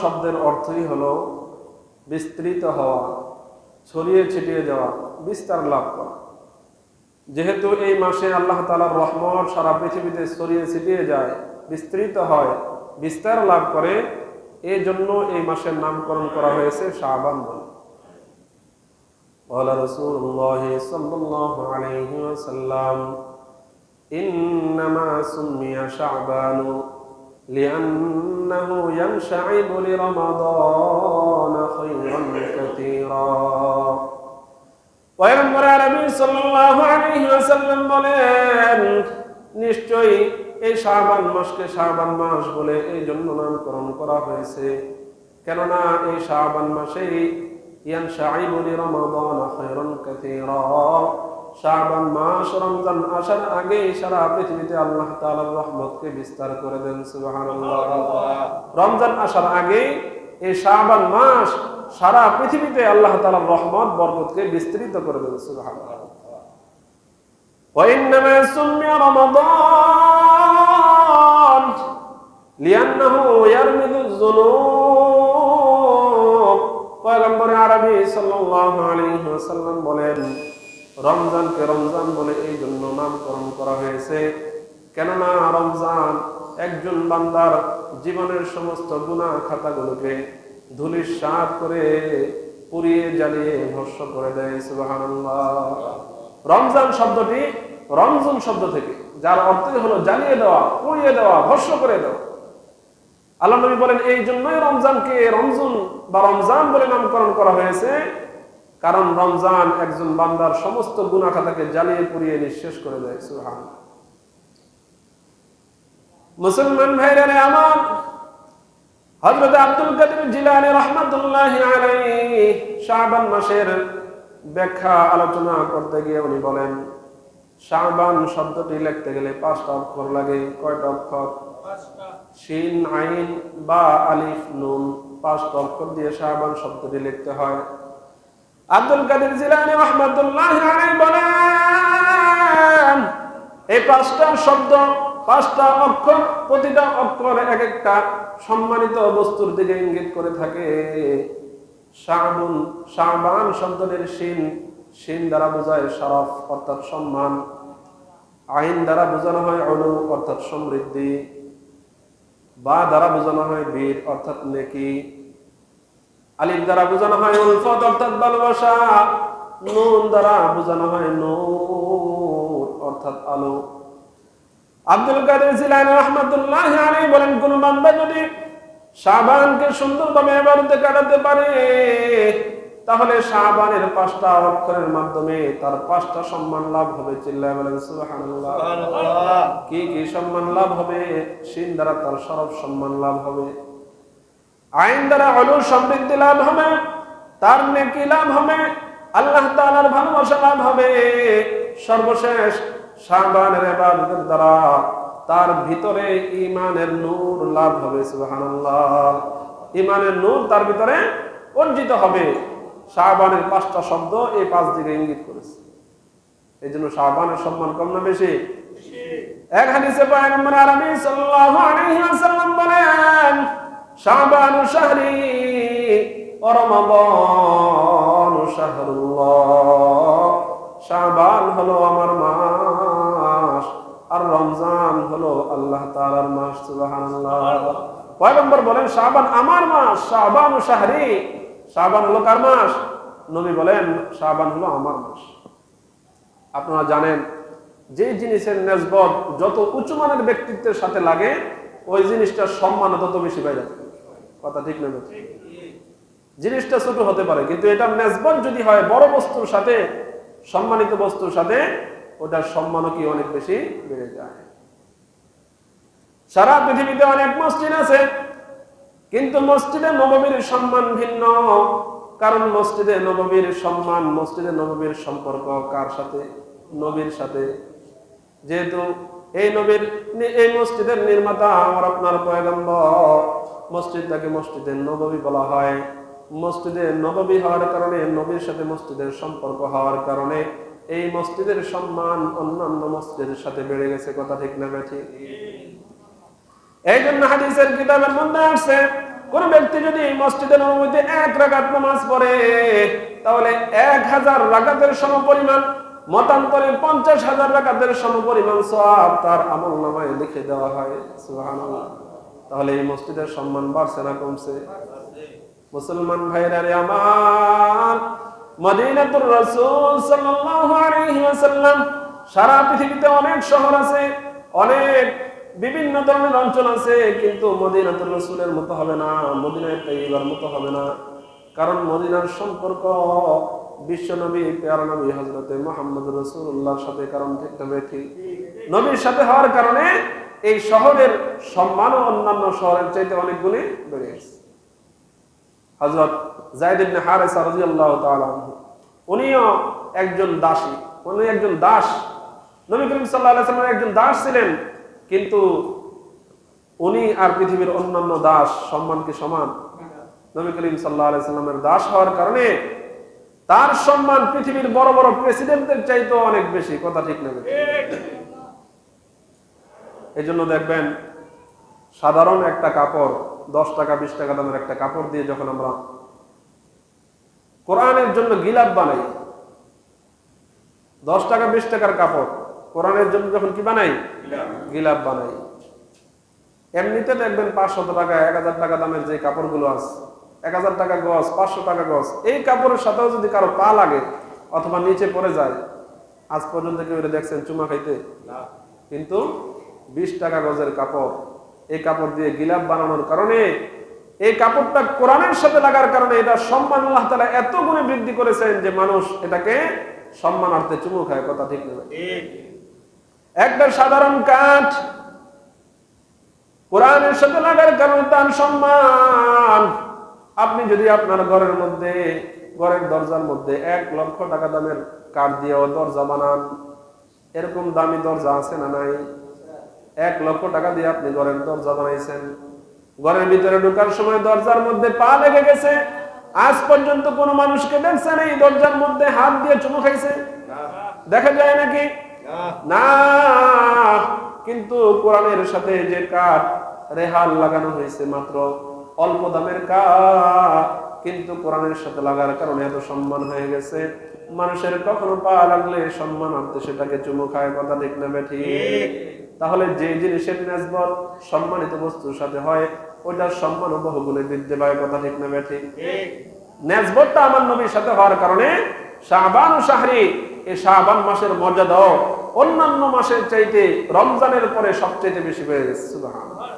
শব্দের অর্থই হলো বিস্তৃত হওয়া, ছড়িয়ে ছিটিয়ে যাওয়া, বিস্তার লাভ করা। যেহেতু এই মাসে আল্লাহ তাআলার রহমত সারা পৃথিবীতে ছড়িয়ে ছিটিয়ে যায়, বিস্তৃত হয়, বিস্তার লাভ করে, এই জন্য এই মাসের নামকরণ করা হয়েছে শাবান বলে। ওয়ালা রাসূলুল্লাহ সাল্লাল্লাহু আলাইহি ওয়াসাল্লাম ইন্নামা সুম্মিয়া শাবানু লিআন্নাহু ইয়ানশাইবু লিরমাদান খায়রান কাসীরা। পয়গম্বর আরবি সাল্লাল্লাহু আলাইহি ওয়াসাল্লাম বলেন, নিশ্চয়ই এই শাবান মাসকে শাবান মাস বলে এই জন্য নামকরণ করা হয়েছে, কেননা এই শাবান মাসেই ইয়ানশাইবু লিরমাদান খায়রান কাসীরা, শাবান মাস রমজান আসার আগে সারা পৃথিবীতে আল্লাহ তাআলার রহমতকে বিস্তার করে দেন। সুবহানাল্লাহ। রমজান আসার আগে এই শাবান মাস সারা পৃথিবীতে আল্লাহ তাআলার রহমত বরকতকে বিস্তৃত করে দেন। সুবহানাল্লাহ। ওয়া ইন্নামা সুম্মিয়া রমাদান লিআন্নাহু ইয়ারমিদুজ যুনুব। পয়গম্বর আরবি সাল্লাল্লাহু আলাইহি ওয়াসাল্লাম বলেন, রমজানকে রমজান বলে এই জন্য নামকরণ করা হয়েছে, কেননা রমজান একজন বান্দার জীবনের সমস্ত গুনাহ খাতাগুলোকে ধূলিসাৎ করে পুড়িয়ে জ্বালিয়ে ভস্ম করে দেয়। সুবহানাল্লাহ। রমজান শব্দটি রমজান শব্দ থেকে, যার অর্থ হলো জ্বালিয়ে দেওয়া, পুড়িয়ে দেওয়া, ভস্ম করে দেওয়া। আল্লাহ নবী বলেন, এই জন্যই রমজানকে রমজান বা রমজান বলে নামকরণ করা হয়েছে, কারণ রমজান একজন বান্দার সমস্ত গুনাহ খাতাকে জ্বালিয়ে পুড়িয়ে নিঃশেষ করে দেয়। সুবহানাল্লাহ। মুসলমান ভাইরা আমার, হযরত আব্দুল কাদের জিলানী রাহমাতুল্লাহি আলাইহি শাবান মাসের ব্যাখ্যা আলোচনা করতে গিয়ে উনি বলেন, শাবান শব্দটি লিখতে গেলে 5টা অক্ষর লাগে। কয়টা অক্ষর? 5টা। শিন, আইন, বা, আলিফ, নুন, 5টা অক্ষর দিয়ে শাবান শব্দটি লিখতে হয়। আব্দুল কাদের জিলানী রাহমাতুল্লাহি আলাইহি বলেন, এই 5টা শব্দ, 5টা অক্ষর, প্রতিটা অক্ষর এক একটা সম্মানিত বস্তুর দিকে ইঙ্গিত করে থাকে। শাবান শব্দের শিন দ্বারা বোঝায় শরফ অর্থাৎ সম্মান, আইন দ্বারা বোঝানো হয় উলু অর্থাৎ সমৃদ্ধি, বা দ্বারা বোঝানো হয় বীর অর্থাৎ নেকি, আলিফ দ্বারা বোঝানো হয় উলফত অর্থাৎ ভালোবাসা, নুন দ্বারা বোঝানো হয় নূর অর্থাৎ আলো। আব্দুল কাদের জিলানী রাহমাতুল্লাহি আলাইহি বলেন, কোন বান্দা যদি শাবানকে সুন্দরভাবে ইবাদতে কাটাতে পারে, তাহলে শাবানের 5টা অক্ষরের মাধ্যমে তার 5টা সম্মান লাভ হবে। চিল্লায়ে বলেন সুবহানাল্লাহ। সুবহানাল্লাহ। কি কি সম্মান লাভ হবে? শিন দ্বারা তার শরফ সম্মান লাভ হবে, আইন দ্বারা উলু সমৃদ্ধি লাভ হবে, তার নেকি লাভ হবে, আল্লাহ তাআলার ভালোবাসা লাভ হবে, সর্বশেষ শাবানের ইবাদতের দ্বারা তার ভিতরে ঈমানের নূর লাভ হবে। সুবহানাল্লাহ। ঈমানের নূর তার ভিতরে অর্জিত হবে। শাবানের 5টা শব্দ এই 5 দিকে ইঙ্গিত করেছে। এইজন্য শাবানের সম্মান কম না বেশি? এক হাদিসে পয়গম্বর আরবি সাল্লাল্লাহু আলাইহি ওয়াসাল্লাম বলেন, শাবানু শাহরি ওয়া রমাদানু শাহরুল্লাহ। শাবান হলো আমার মাস, আর রমজান হলো আল্লাহ তাআলার মাস। সুবহানাল্লাহ। পয়গম্বর বলেন, শাবান আমার মাস, শাবানু শাহরি। শাবান হলো কার মাস? নবী বলেন, শাবান হলো আমার মাস। আপনারা জানেন, যে জিনিসের নিসবত যত উঁচু মানের ব্যক্তিত্বের সাথে লাগে, ওই জিনিসটার সম্মান তত বেশি পাই যায়। কথা ঠিক না? জিনিসটা ছোট হতে পারে, কিন্তু এটার নিসবত যদি হয় বড় বস্তুর সাথে, সম্মানিত বস্তুর সাথে, ওটার সম্মানও কি অনেক বেশি বেড়ে যায়। সারা পৃথিবীতে অনেক মসজিদ আছে, কিন্তু মসজিদে নববীর সম্মান ভিন্ন। কারণ মসজিদে নববীর সম্মান, মসজিদে নববীর সম্পর্ক কার সাথে? নবীর সাথে। যেহেতু এই মসজিদের নির্মাতা আমার আপনার পয়গম্বর, মসজিদটাকে মসজিদে নববী বলা হয়। মসজিদে নববী হওয়ার কারণে, নবীর সাথে মসজিদের সম্পর্ক হওয়ার কারণে এই মসজিদের সম্মান অন্যান্য মসজিদের সাথে বেড়ে গেছে। কথা ঠিক না ঠিক? এই জন্য হাদিসের কিতাবের মধ্যে আসছে, কোন ব্যক্তি যদি এই মসজিদে নববীতে 1 রাকাত নামাজ পড়ে তাহলে 1000 রাকাতের সমপরিমাণ, মতান্তরে 50,000 রাকাতের সমপরিমাণ সওয়াব তার আমলনামায় লিখে দেওয়া হয়। সুবহানাল্লাহ। তাহলে এই মসজিদের সম্মান বাড়ছে না কমছে? মুসলমান ভাইরা রে আমার, মদিনাতুর রাসূল সাল্লাল্লাহু আলাইহি ওয়াসাল্লাম, সারা পৃথিবীতে অনেক শহর আছে, অনেক বিভিন্ন ধরনের অঞ্চল আছে, কিন্তু মদিনাতুর রাসূলের মতো হবে না, মদিনায়ে তাইয়্যিবার মতো হবে না। কারণ মদিনার সম্পর্ক বিশ্বনবী প্যারা নবী হযরতে মুহাম্মদ রাসূলুল্লাহর সাথে, কারণ ঠিক না ঠিক নবীর সাথে হওয়ার কারণে এই শহরের সম্মানও অন্যান্য শহরের চাইতে অনেক গুণে বেড়ে গেছে। হযরত যায়েদ ইবনে হারেসা রাদিয়াল্লাহু তাআলা আনহু, উনিও একজন দাসী, উনি একজন দাস, নবী করিম সাল্লাল্লাহু আলাইহি ওয়াসাল্লামের একজন দাস ছিলেন, কিন্তু উনি আর পৃথিবীর অন্যান্য দাস সম্মান কি সমান? নবী করিম সাল্লাল্লাহু আলাইহি ওয়াসাল্লামের দাস হওয়ার কারণে তার সম্মান পৃথিবীর বড় বড় প্রেসিডেন্টদের চাইতেও অনেক বেশি। কথা ঠিক না? এই জন্য দেখবেন সাধারণ একটা কাপড়, 10 টাকা 20 টাকা দামের একটা কাপড় দিয়ে যখন আমরা কোরআনের জন্য গিলাফ বানাই, 10 টাকা 20 টাকার কাপড় কোরআনের জন্য যখন কি বানাই, গিলাফ বানাই, এমনিতে দেখবেন 500 টাকা 1000 টাকা দামের যে কাপড়গুলো আছে, 1000 টাকা গজ, 500 টাকা গজ, এই কাপড়ের সাথেও যদি কারো পা লাগে অথবা নিচে পড়ে যায়, আজ পর্যন্ত কেউ দেখছেন চুমা খাইতে? কিন্তু 20 টাকা গজের কাপড়, এই কাপড় দিয়ে গিলাফ বানানোর কারণে, এই কাপড়টা কোরআনের সাথে লাগার কারণে এটা সম্মান আল্লাহ তাআলা এত গুণে বৃদ্ধি করেছেন যে মানুষ এটাকে সম্মানার্থে চুমু খায়। কথা ঠিক না? একটা সাধারণ কাঠ কোরআনের সাথে লাগার কারণে তার সম্মান। আপনি যদি আপনার ঘরের মধ্যে, ঘরের দরজার মধ্যে 1 লক্ষ টাকা দামের কাঠ দিয়ে দরজা বানান, এরকম দামি দরজা আছে না নাই? 1 লক্ষ টাকা দিয়ে আপনি ঘরের দরজা বানাইছেন, ঘরের ভিতরে ঢোকার সময় দরজার মধ্যে পা লেগে গেছে, আজ পর্যন্ত কোন মানুষকে দেখছেন এই দরজার মধ্যে হাত দিয়ে চুমু খাইছে? দেখা যায় নাকি? না। কিন্তু কোরআনের সাথে যে কাঠ রেহাল লাগানো হয়েছে, মাত্র অল্প দামের কাঠ, কিন্তু কোরআনের সাথে লাগার কারণে এত সম্মান হয়ে গেছে, মানুষের কখনো পা লাগলে সম্মান আনতে সেটাকে চুমু খায়। কথা ঠিক না ঠিক? তাহলে যে জিনিসের নেসবত সম্মানিত বস্তুর সাথে হয়, ওইটার সম্মান বহুগুণে বৃদ্ধি পায়। কথা ঠিক না ঠিক? নেসবতটা আমার নবীর সাথে হওয়ার কারণে শাবান ও শাহরি, এই শাবান মাসের মর্যাদাও অন্যান্য মাসের চাইতে রমজানের পরে সবচেয়ে বেশি হয়ে গেছে। সুবহানাল্লাহ।